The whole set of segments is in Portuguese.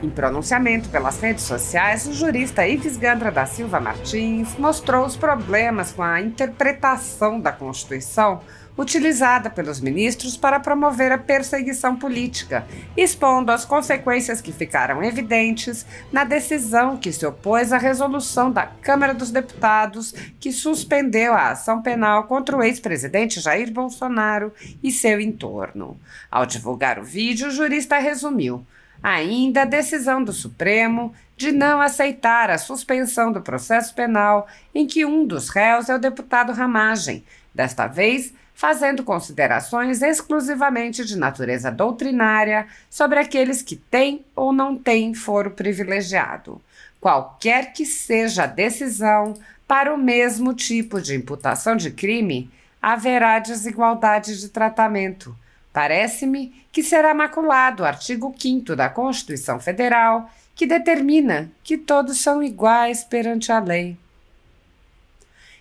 Em pronunciamento pelas redes sociais, o jurista Ives Gandra da Silva Martins mostrou os problemas com a interpretação da Constituição utilizada pelos ministros para promover a perseguição política, expondo as consequências que ficaram evidentes na decisão que se opôs à resolução da Câmara dos Deputados que suspendeu a ação penal contra o ex-presidente Jair Bolsonaro e seu entorno. Ao divulgar o vídeo, o jurista resumiu: ainda a decisão do Supremo de não aceitar a suspensão do processo penal em que um dos réus é o deputado Ramagem, desta vez fazendo considerações exclusivamente de natureza doutrinária sobre aqueles que têm ou não têm foro privilegiado. Qualquer que seja a decisão para o mesmo tipo de imputação de crime, haverá desigualdade de tratamento. Parece-me que será maculado o artigo 5º da Constituição Federal, que determina que todos são iguais perante a lei.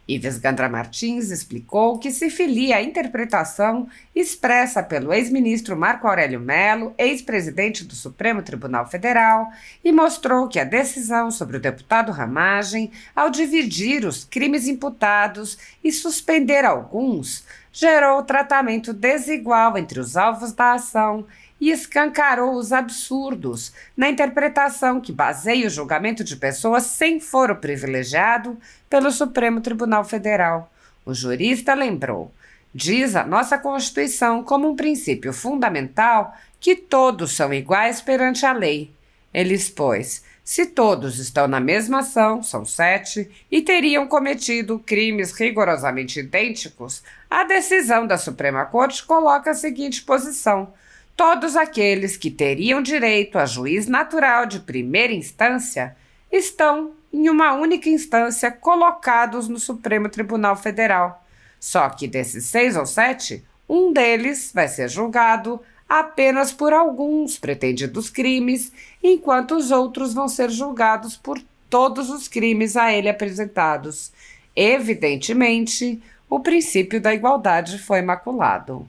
Ives Gandra Martins explicou que se filia à interpretação expressa pelo ex-ministro Marco Aurélio Mello, ex-presidente do Supremo Tribunal Federal, e mostrou que a decisão sobre o deputado Ramagem, ao dividir os crimes imputados e suspender alguns, gerou tratamento desigual entre os alvos da ação e escancarou os absurdos na interpretação que baseia o julgamento de pessoas sem foro privilegiado pelo Supremo Tribunal Federal. O jurista lembrou: diz a nossa Constituição como um princípio fundamental que todos são iguais perante a lei. Ele expôs: se todos estão na mesma ação, são 7, e teriam cometido crimes rigorosamente idênticos, a decisão da Suprema Corte coloca a seguinte posição: todos aqueles que teriam direito a juiz natural de primeira instância estão, em uma única instância, colocados no Supremo Tribunal Federal. Só que desses 6 ou 7, um deles vai ser julgado apenas por alguns pretendidos crimes, enquanto os outros vão ser julgados por todos os crimes a ele apresentados. Evidentemente, o princípio da igualdade foi maculado.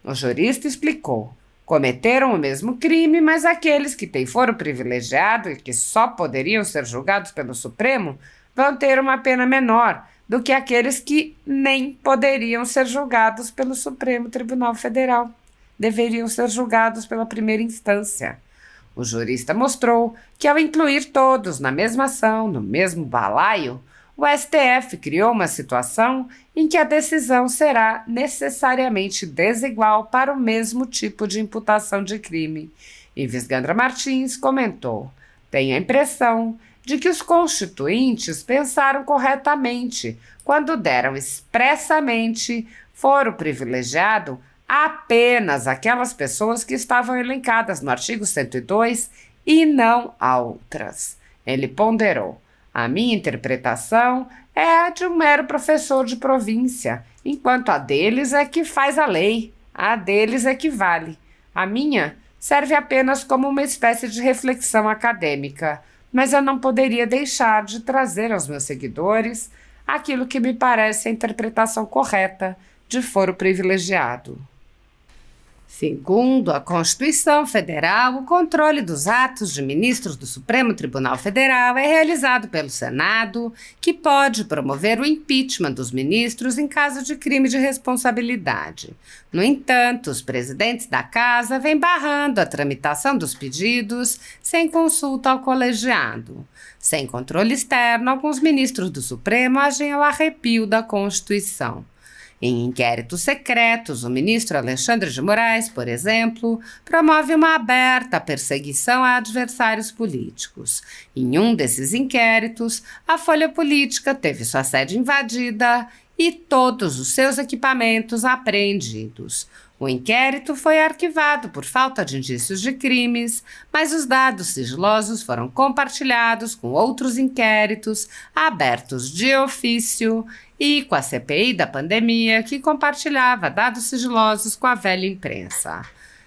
O jurista explicou: cometeram o mesmo crime, mas aqueles que têm foro privilegiado e que só poderiam ser julgados pelo Supremo vão ter uma pena menor do que aqueles que nem poderiam ser julgados pelo Supremo Tribunal Federal. Deveriam ser julgados pela primeira instância. O jurista mostrou que, ao incluir todos na mesma ação, no mesmo balaio, o STF criou uma situação em que a decisão será necessariamente desigual para o mesmo tipo de imputação de crime. Ives Gandra Martins comentou: tenho a impressão de que os constituintes pensaram corretamente quando deram expressamente foro privilegiado apenas aquelas pessoas que estavam elencadas no artigo 102 e não a outras. Ele ponderou: a minha interpretação é a de um mero professor de província, enquanto a deles é que faz a lei, a deles é que vale. A minha serve apenas como uma espécie de reflexão acadêmica, mas eu não poderia deixar de trazer aos meus seguidores aquilo que me parece a interpretação correta de foro privilegiado. Segundo a Constituição Federal, o controle dos atos de ministros do Supremo Tribunal Federal é realizado pelo Senado, que pode promover o impeachment dos ministros em caso de crime de responsabilidade. No entanto, os presidentes da Casa vêm barrando a tramitação dos pedidos sem consulta ao colegiado. Sem controle externo, alguns ministros do Supremo agem ao arrepio da Constituição. Em inquéritos secretos, o ministro Alexandre de Moraes, por exemplo, promove uma aberta perseguição a adversários políticos. Em um desses inquéritos, a Folha Política teve sua sede invadida e todos os seus equipamentos apreendidos. O inquérito foi arquivado por falta de indícios de crimes, mas os dados sigilosos foram compartilhados com outros inquéritos abertos de ofício e com a CPI da pandemia, que compartilhava dados sigilosos com a velha imprensa.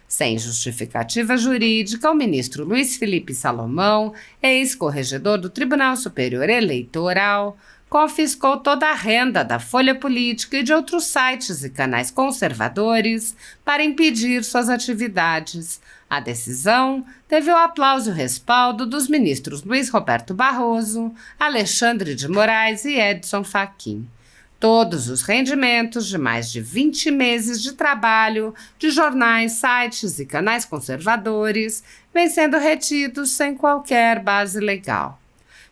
Sem justificativa jurídica, o ministro Luiz Felipe Salomão, ex-corregedor do Tribunal Superior Eleitoral, confiscou toda a renda da Folha Política e de outros sites e canais conservadores para impedir suas atividades. A decisão teve o aplauso e o respaldo dos ministros Luiz Roberto Barroso, Alexandre de Moraes e Edson Fachin. Todos os rendimentos de mais de 20 meses de trabalho de jornais, sites e canais conservadores vêm sendo retidos sem qualquer base legal.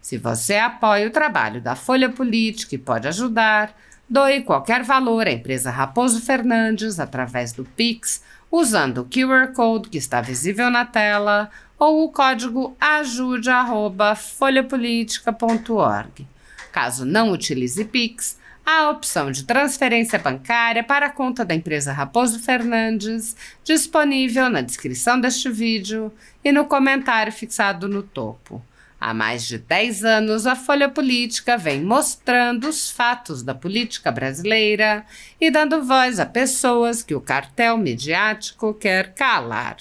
Se você apoia o trabalho da Folha Política e pode ajudar, doe qualquer valor à empresa Raposo Fernandes através do Pix, usando o QR Code que está visível na tela ou o código ajude@folhapolitica.org. Caso não utilize Pix, há a opção de transferência bancária para a conta da empresa Raposo Fernandes, disponível na descrição deste vídeo e no comentário fixado no topo. Há mais de 10 anos, a Folha Política vem mostrando os fatos da política brasileira e dando voz a pessoas que o cartel midiático quer calar.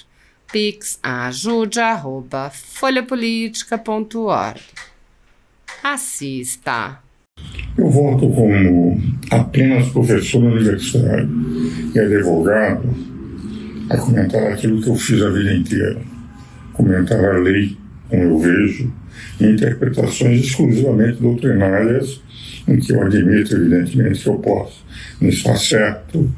Pix ajude@folhapolitica.org. Assista. Eu voto como apenas professor universitário e advogado a comentar aquilo que eu fiz a vida inteira. Comentar a lei, como eu vejo, e interpretações exclusivamente doutrinárias, em que eu admito, evidentemente, que eu posso não estar certo,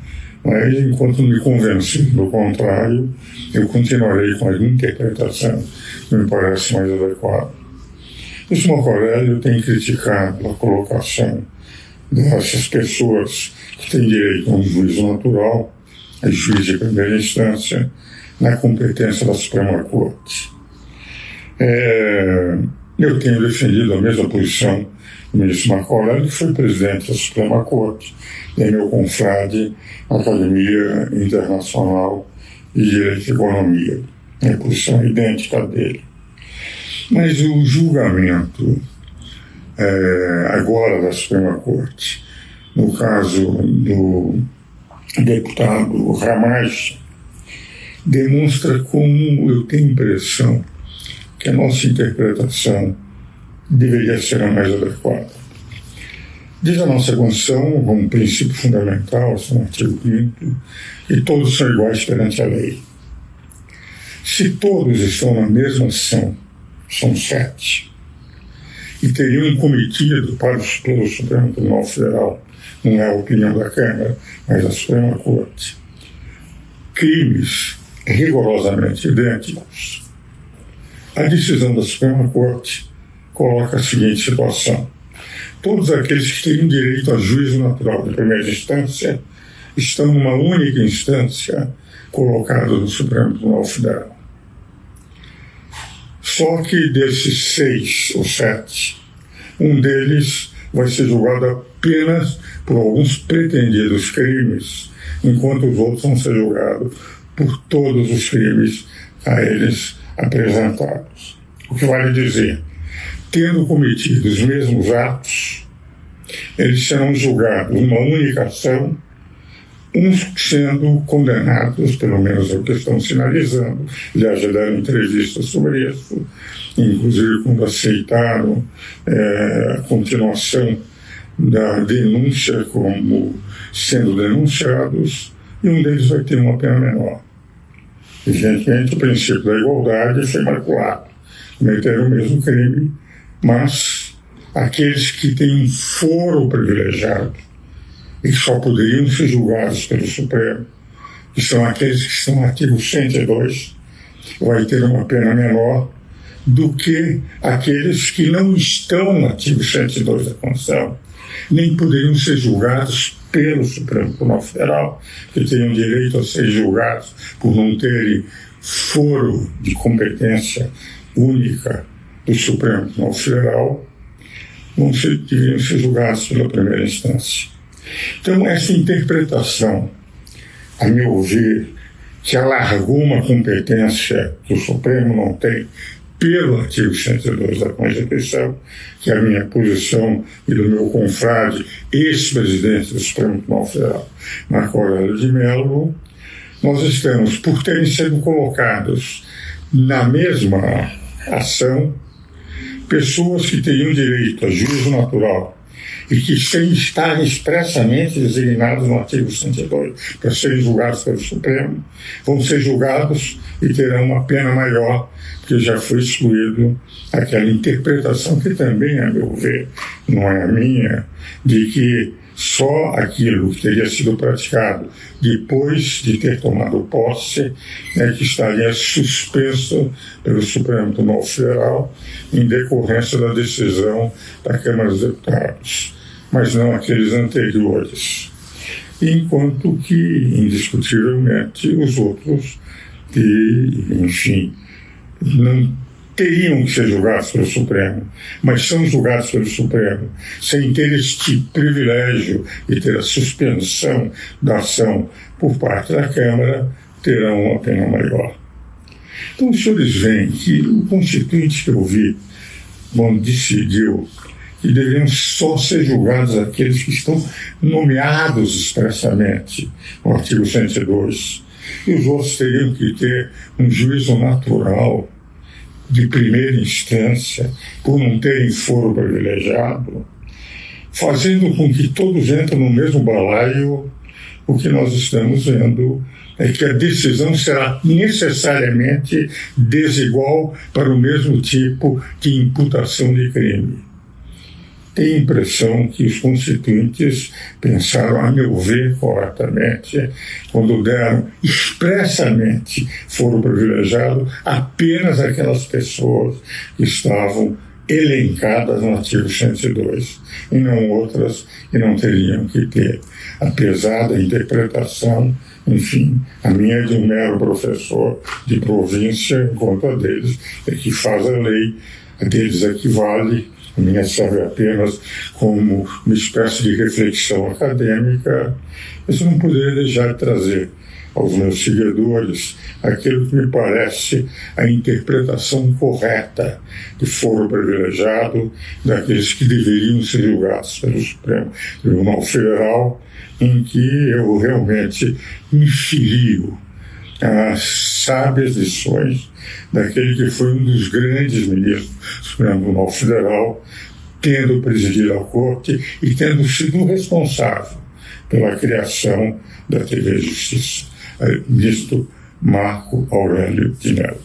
mas enquanto não me convencer do contrário, eu continuarei com a minha interpretação que me parece mais adequada. Esse Marco Aurélio tem criticado a colocação dessas pessoas que têm direito a um juízo natural, a juiz de primeira instância, na competência da Suprema Corte. Eu tenho defendido a mesma posição do ministro Marco Aurélio, que foi presidente da Suprema Corte, e é meu confrade na Academia Internacional de Direito e Economia. A posição idêntica dele. Mas o julgamento agora da Suprema Corte, no caso do deputado Ramage, demonstra como eu tenho a impressão que a nossa interpretação deveria ser a mais adequada. Diz a nossa Constituição, como princípio fundamental, no artigo 5º, que todos são iguais perante a lei. Se todos estão na mesma ação, são 7, e teriam cometido pelo Supremo Tribunal Federal, não é a opinião da Câmara, mas da Suprema Corte, crimes rigorosamente idênticos, a decisão da Suprema Corte coloca a seguinte situação: todos aqueles que teriam direito a juízo natural de primeira instância estão numa única instância colocados no Supremo Tribunal Federal. Só que desses 6 ou 7, um deles vai ser julgado apenas por alguns pretendidos crimes, enquanto os outros vão ser julgados por todos os crimes a eles apresentados. O que vale dizer, tendo cometido os mesmos atos, eles serão julgados numa única ação, uns sendo condenados, pelo menos é o que estão sinalizando, já deram entrevistas sobre isso, inclusive quando aceitaram a continuação da denúncia como sendo denunciados, e um deles vai ter uma pena menor. Evidentemente, o princípio da igualdade foi maculado, cometeram o mesmo crime, mas aqueles que têm um foro privilegiado e que só poderiam ser julgados pelo Supremo, que são aqueles que estão no artigo 102, vai ter uma pena menor do que aqueles que não estão no artigo 102 da Constituição, nem poderiam ser julgados pelo Supremo Tribunal Federal, que teriam direito a ser julgados por não terem foro de competência única do Supremo Tribunal Federal, deveriam ser julgados pela primeira instância. Então, essa interpretação, a meu ver, que alargou uma competência que o Supremo não tem pelo artigo 102 da Constituição, que é a minha posição e do meu confrade, ex-presidente do Supremo Tribunal Federal, Marco Aurélio de Mello, nós estamos, por terem sido colocados na mesma ação, pessoas que teriam direito a juízo natural e que, sem estar expressamente designados no artigo 102 para serem julgados pelo Supremo, vão ser julgados e terão uma pena maior, porque já foi excluído aquela interpretação que também, a meu ver, não é a minha, de que só aquilo que teria sido praticado depois de ter tomado posse que estaria suspenso pelo Supremo Tribunal Federal em decorrência da decisão da Câmara dos Deputados, mas não aqueles anteriores. Enquanto que, indiscutivelmente, os outros que, enfim, não teriam que ser julgados pelo Supremo, mas são julgados pelo Supremo sem ter este privilégio de ter a suspensão da ação por parte da Câmara, terão uma pena maior. Então, os senhores veem que o Constituinte que eu vi, decidiu que deveriam só ser julgados aqueles que estão nomeados expressamente no artigo 102, e os outros teriam que ter um juízo natural de primeira instância, por não terem foro privilegiado, fazendo com que todos entrem no mesmo balaio. O que nós estamos vendo é que a decisão será necessariamente desigual para o mesmo tipo de imputação de crime. Tenho a impressão que os constituintes pensaram, a meu ver, corretamente, quando deram expressamente foro privilegiado apenas aquelas pessoas que estavam elencadas no artigo 102, e não outras que não teriam que ter. Apesar da interpretação, enfim, a minha é de um mero professor de província, enquanto a deles é que faz a lei, a deles equivale. A minha serve apenas como uma espécie de reflexão acadêmica, mas eu não poderia deixar de trazer aos meus seguidores aquilo que me parece a interpretação correta de foro privilegiado daqueles que deveriam ser julgados pelo Supremo Tribunal Federal, em que eu realmente me filio às sábias lições daquele que foi um dos grandes ministros do Supremo Tribunal Federal, tendo presidido a Corte e tendo sido responsável pela criação da TV Justiça, ministro Marco Aurélio de Mello.